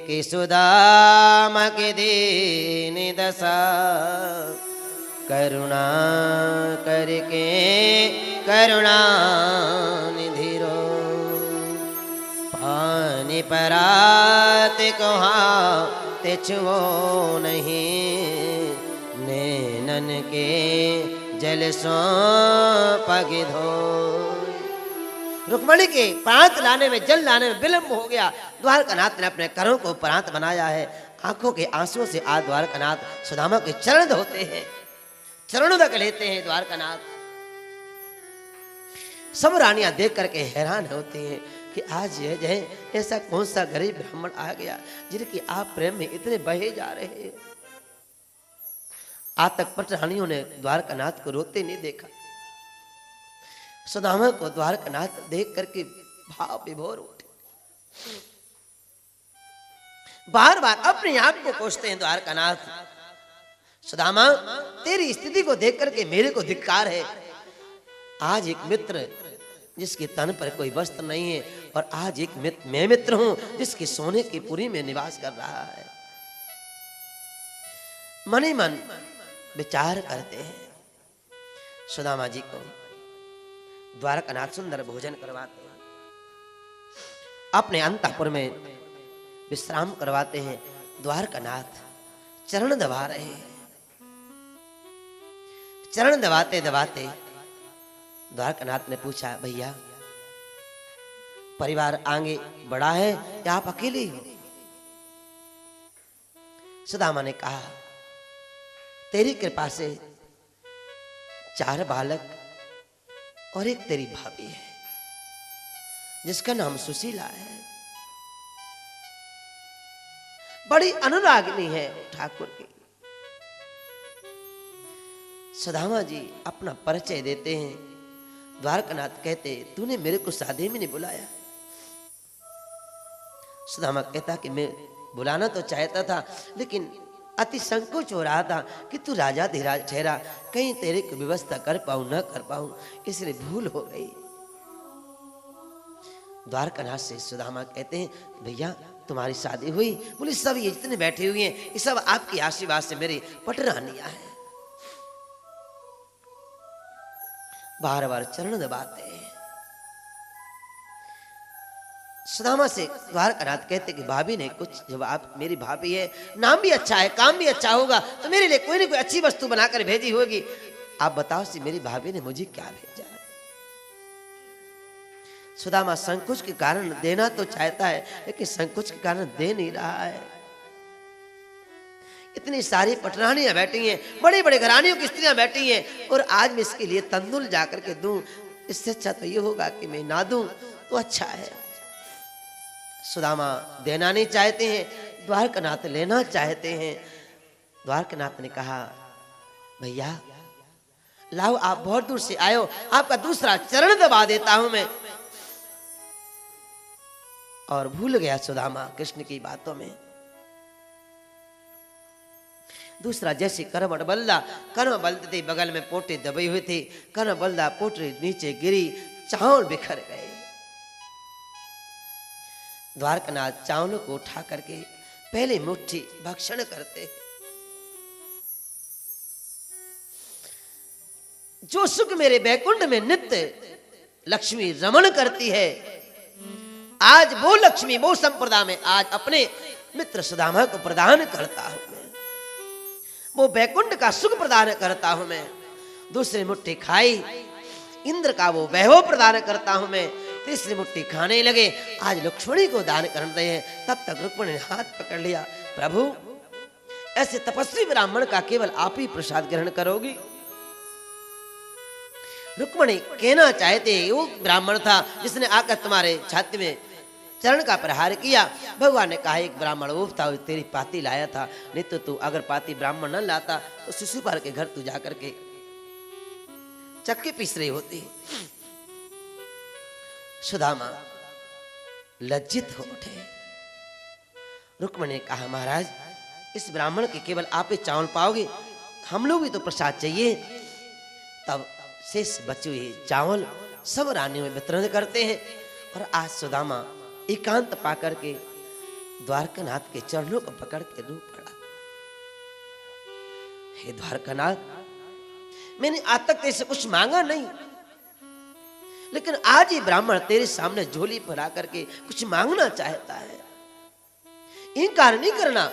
कि सुदामा के दीन दशा करुणा करके करुणा निधि रो पानी परात कहा तिछुओ नहीं नैनन के जल सो पग धो। रुक्मणी के प्रांत लाने में जल लाने में विलंब हो गया। द्वारकानाथ ने अपने करों को प्रांत बनाया है। आंखों के आंसुओं से आज द्वारकानाथ सुदामा के चरण धोते हैं, चरणों तक लेते हैं द्वारकानाथ। सब रानियां देख करके हैरान होती हैं कि आज यह जय ऐसा कौन सा गरीब ब्राह्मण आ गया जिनकी आप प्रेम में इतने बहे जा रहे हैं। आज तक पट रानियों ने द्वारकानाथ को रोते नहीं देखा। सुदामा को द्वारकानाथ देख करके भाव विभोर उठे, बार बार अपने आप को कोसते हैं द्वारकानाथ। सुदामा तेरी स्थिति को देख करके मेरे को धिक्कार है। आज एक मित्र जिसके तन पर कोई वस्त्र नहीं है और आज एक मैं मित्र हूं जिसके सोने की पुरी में निवास कर रहा है। मन ही मन विचार करते हैं। सुदामा जी को द्वारकानाथ सुंदर भोजन करवाते हैं, अपने अंतःपुर में विश्राम करवाते हैं। द्वारकानाथ चरण दबा रहे हैं। चरण दबाते दबाते द्वारकानाथ ने पूछा, भैया परिवार आगे बड़ा है या आप अकेले हो? सुदामा ने कहा, तेरी कृपा से 4 बालक और एक तेरी भाभी है जिसका नाम सुशीला है। बड़ी अनुरागिनी है ठाकुर की। सुदामा जी अपना परिचय देते हैं। द्वारकानाथ कहते, तूने मेरे को शादी में नहीं बुलाया। सुदामा कहता कि मैं बुलाना तो चाहता था लेकिन अति संकोच हो रहा था कि तू राजा धीराज ठहरा, कहीं तेरे को व्यवस्था कर पाऊं न कर पाऊं, इसलिए भूल हो गई। द्वारकानाथ से सुदामा कहते हैं, भैया तुम्हारी शादी हुई? बोले सब ये जितने बैठे हुए हैं ये सब आपके आशीर्वाद से मेरी पटरानियां हैं। बार बार चरण दबाते हैं। सुदामा से द्वारकानाथ कहते कि भाभी ने कुछ, जब आप मेरी भाभी है, नाम भी अच्छा है, काम भी अच्छा होगा, तो मेरे लिए कोई ना कोई अच्छी वस्तु बनाकर भेजी होगी। आप बताओ सी मेरी भाभी ने मुझे क्या भेजा? सुदामा संकोच के कारण देना तो चाहता है लेकिन संकोच के कारण दे नहीं रहा है। इतनी सारी पटरानियां बैठी हैं, बड़े बड़े घरानियों की स्त्रियां बैठी हैं और आज मैं इसके लिए तंदुल जाकर के दूं, इससे अच्छा तो ये होगा कि मैं ना दूं तो अच्छा है। सुदामा देना नहीं चाहते हैं, द्वारकानाथ लेना चाहते हैं। द्वारकानाथ ने कहा, भैया लाओ, आप बहुत दूर से आए हो, आपका दूसरा चरण दबा देता हूं मैं। और भूल गया सुदामा कृष्ण की बातों में। दूसरा जैसे कर्म बलते थे, बगल में पोटे दबे हुए थे, कर्म बल्दा पोटे नीचे गिरी, चावल बिखर गए। द्वारकानाथ चावलों को उठा करके पहले मुट्ठी भक्षण करते। जो सुख मेरे बैकुंठ में नित्य लक्ष्मी रमण करती है, आज वो लक्ष्मी वो संप्रदा में आज अपने मित्र सुदामा को प्रदान करता हूं मैं। वो बैकुंठ का सुख प्रदान करता हूं मैं। दूसरी मुट्ठी खाई, इंद्र का वो वैभव प्रदान करता हूं मैं। तीसरी मुट्ठी खाने लगे, आज लक्ष्मणी को दान कर रहे हैं। तब तक रुक्मणी ने हाथ पकड़ लिया, प्रभु ऐसे तपस्वी ब्राह्मण का केवल आप ही प्रसाद ग्रहण करोगी? रुक्मणी कहना चाहते, वो ब्राह्मण था जिसने आकर तुम्हारे छाती में चरण का प्रहार किया। भगवान ने कहा, एक ब्राह्मण वो था, तेरी पाती लाया था, नहीं तो तू अगर पाती ब्राह्मण न लाता तो शिशुपाल के घर तू जाकर के चक्के पीस रही होती। सुदामा लज्जित हो उठे। रुक्मणी ने कहा, महाराज इस ब्राह्मण के केवल आप ही चावल पाओगे, हम लोग भी तो प्रसाद चाहिए। तब शेष बचे हुए चावल सब रानियों में वितरण करते हैं। और आज सुदामा एकांत पाकर के द्वारकानाथ के चरणों को पकड़ के रो पड़ा। हे द्वारकानाथ, मैंने आज तक तेरे से कुछ मांगा नहीं, लेकिन आज ही ब्राह्मण तेरे सामने झोली पर आकर के कुछ मांगना चाहता है। इनकार नहीं करना।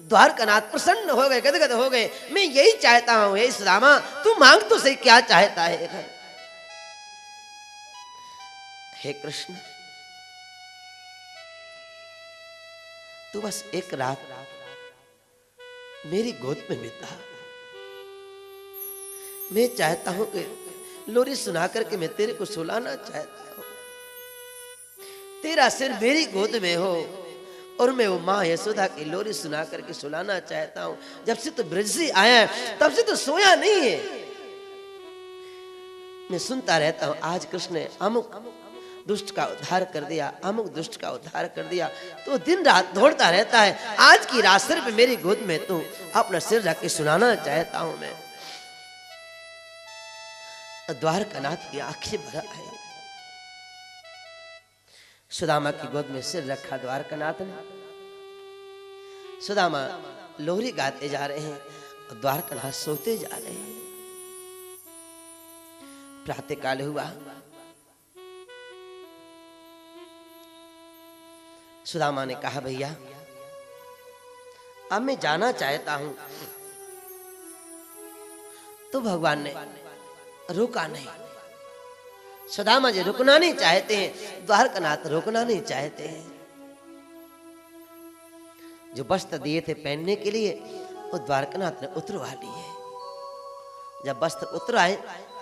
द्वारकानाथ प्रसन्न हो गए, गदगद हो गए। मैं यही चाहता हूं, हे सुदामा, तू मांग तो सही, क्या चाहता है? हे कृष्ण, तू बस एक रात मेरी गोद में बिता। मैं चाहता हूं कि लोरी सुना करके मैं तेरे को सुलाना चाहता हूं। तेरा सिर मेरी गोद में हो और मैं वो माँ यशोदा की लोरी सुना करके सुलाना चाहता हूं। जब से तो ब्रज से आया है तब से तो सोया नहीं है। मैं सुनता रहता हूं, आज कृष्ण ने अमुक दुष्ट का उद्धार कर दिया, अमुक दुष्ट का उद्धार कर दिया, तो दिन रात दौड़ता रहता है। आज की रात सिर पे मेरी गोद में तू अपना सिर रख के सुनाना चाहता हूं मैं। द्वारकानाथ की आंखें भर आई। सुदामा की गोद में सिर रखा द्वारकानाथ ने। सुदामा लोरी गाते जा रहे हैं और द्वारकानाथ सोते जा रहे हैं। प्रातः काल हुआ। सुदामा ने कहा, भैया अब मैं जाना चाहता हूं। तो भगवान ने रोका नहीं। सुदामा जी रुकना नहीं चाहते हैं, द्वारकानाथ रुकना नहीं चाहते हैं। जो वस्त्र दिए थे पहनने के लिए वो द्वारकानाथ ने उतरवा लिए। जब वस्त्र उतर आए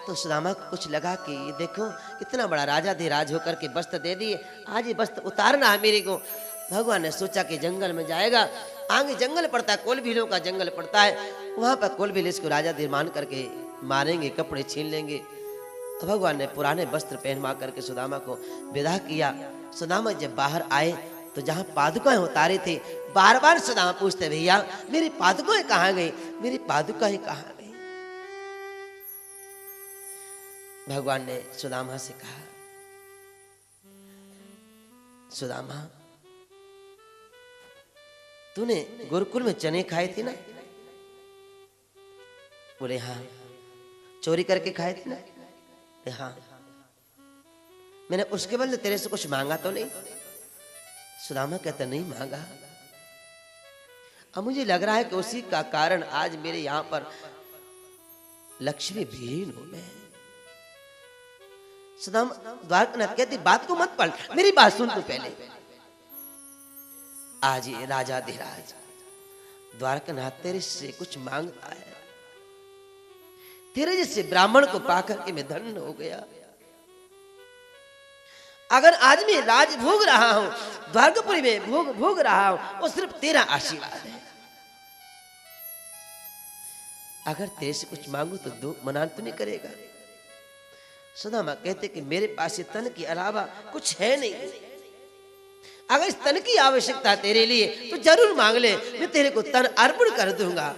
तो सुदामा को कुछ लगा कि ये देखो इतना बड़ा राजा धीराज होकर के वस्त्र दे दिए, आज ये वस्त्र उतारना है मेरे को। भगवान ने सोचा कि जंगल में जाएगा, आगे जंगल पड़ता है, कोलभीलों का जंगल पड़ता है, वहां पर कोलभील इसको राजा धीर मान करके मारेंगे, कपड़े छीन लेंगे। तो भगवान ने पुराने वस्त्र पहनवा करके सुदामा को विदा किया। सुदामा जब बाहर आए तो जहां पादुकाएं उतारी थी, बार बार सुदामा पूछते, भैया मेरी पादुकाएं कहाँ गई, मेरी पादुकाएं कहाँ गई? भगवान ने सुदामा से कहा, सुदामा तूने गुरुकुल में चने खाए थे ना? बोले हाँ। चोरी करके खाए थे ना? हाँ। मैंने उसके बदले तेरे से कुछ मांगा तो नहीं? सुदामा कहता, नहीं मांगा। अब मुझे लग रहा है कि उसी का कारण आज मेरे यहां पर लक्ष्मी विहीन हो गए। सुदामा द्वारकानाथ कहती, बात को मत पढ़, मेरी बात सुन तू पहले। आज ये राजा धीराज द्वारकानाथ तेरे से कुछ मांगता है। तेरे जैसे ब्राह्मण को पाकर के मैं धन्य हो गया। अगर आज मैं राज भोग रहा हूं, द्वारकापुरी में भोग रहा हूं, वो सिर्फ तेरा आशीर्वाद है। अगर तेरे से कुछ मांगू तो दो, मना तो नहीं करेगा? सुदामा कहते कि मेरे पास ये तन के अलावा कुछ है नहीं। अगर इस तन की आवश्यकता तेरे लिए तो जरूर मांग ले, मैं तेरे को तन अर्पण कर दूंगा।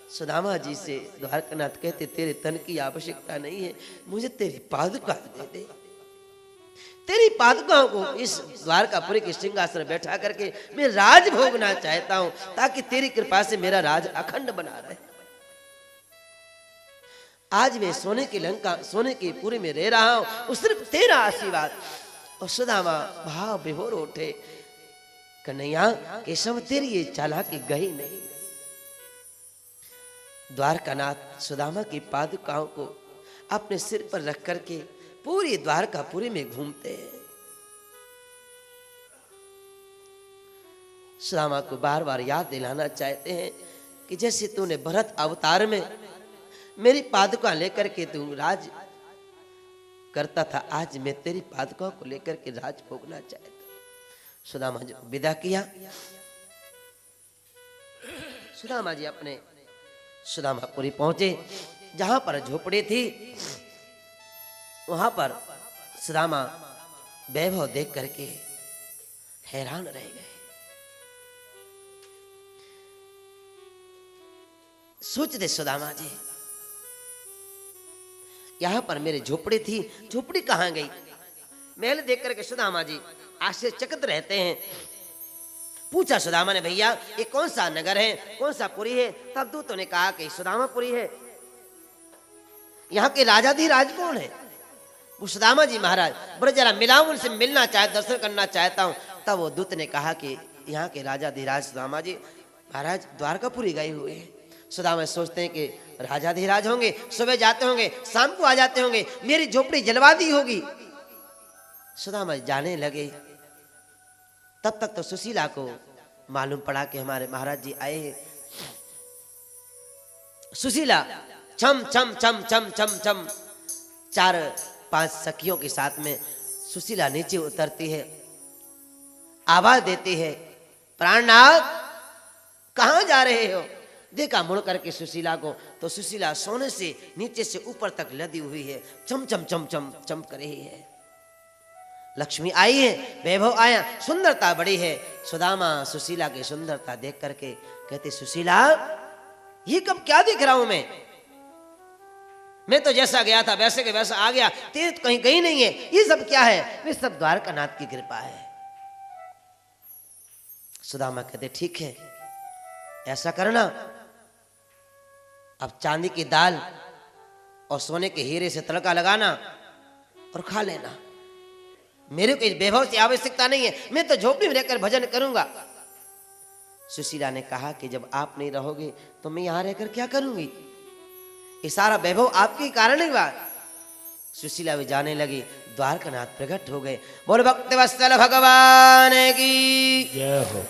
सुदामा जी से द्वारकानाथ कहते, तेरे तन की आवश्यकता नहीं है, मुझे तेरी पादुका दे दे। तेरी पादुकाओं को इस द्वारकापुरी के सिंहासन में बैठा करके मैं राज भोगना चाहता हूं, ताकि तेरी कृपा से मेरा राज अखंड बना रहे। आज मैं सोने की लंका, सोने की पुरी में रह रहा हूं, वो सिर्फ तेरा आशीर्वाद। और सुदामा भाव विभोर उठे, कन्हैया केशव तेरी ये चालाकी गई नहीं। द्वारकानाथ सुदामा की पादुकाओं को अपने सिर पर रख करके पूरी द्वारकापुरी में घूमते हैं। सुदामा को बार बार याद दिलाना चाहते हैं कि जैसे तूने भरत अवतार में मेरी पादुका लेकर के तू राज करता था, आज मैं तेरी पादुका को लेकर के राज भोगना चाहता हूं। सुदामा जी विदा किया। सुदामा जी अपने सुदामापुरी पहुंचे, जहां पर झोपड़ी थी वहां पर सुदामा वैभव देख करके हैरान रह गए। सोचते सुदामा जी, यहां पर मेरी झोपड़ी थी, झोपड़ी कहां गई? महल देख करके सुदामा जी आश्चर्यचकित रहते हैं। पूछा सुदामा ने, भैया ये कौन सा नगर है, कौन सा पुरी है? तब दूतों ने कहा कि सुदामापुरी है। यहाँ के राजाधिराज कौन है? वो सुदामा जी महाराज, बोले जरा मिलाऊं, उनसे मिलना चाहे, दर्शन करना चाहता हूँ। तब वो दूत ने कहा कि यहाँ के राजाधिराज सुदामा जी महाराज द्वारकापुरी गए हुए हैं। सुदामा सोचते हैं कि राजाधिराज होंगे, सुबह जाते होंगे, शाम को आ जाते होंगे, मेरी झोपड़ी जलवा दी होगी। सुदामा जाने लगे। तब तक तो सुशीला को मालूम पड़ा कि हमारे महाराज जी आए हैं। सुशीला छम छम छम छम छम छम 4-5 सखियों के साथ में सुशीला नीचे उतरती है, आवाज देती है, प्राणनाथ कहां जा रहे हो? देखा मुड़ करके सुशीला को, तो सुशीला सोने से नीचे से ऊपर तक लदी हुई है, चम चम चम चम चम कर रही है। लक्ष्मी आई है, वैभव आया, सुंदरता बड़ी है। सुदामा सुशीला की सुंदरता देख करके कहते, सुशीला ये कब क्या देख रहा हूं मैं तो जैसा गया था वैसे के वैसा आ गया, तेरे तो कहीं गई नहीं है, ये सब क्या है? ये सब द्वारकानाथ की कृपा है। सुदामा कहते, ठीक है ऐसा करना, अब चांदी की दाल और सोने के हीरे से तड़का लगाना और खा लेना। मेरे को इस वैभव से आवश्यकता नहीं है, मैं तो झोपड़ी में रहकर भजन करूंगा। सुशीला ने कहा कि जब आप नहीं रहोगे तो मैं यहां रहकर क्या करूंगी? ये सारा वैभव आपके कारण ही बात। सुशीला भी जाने लगी, द्वारकानाथ प्रकट हो गए। बोल भक्तवत्सल भगवान की जय हो।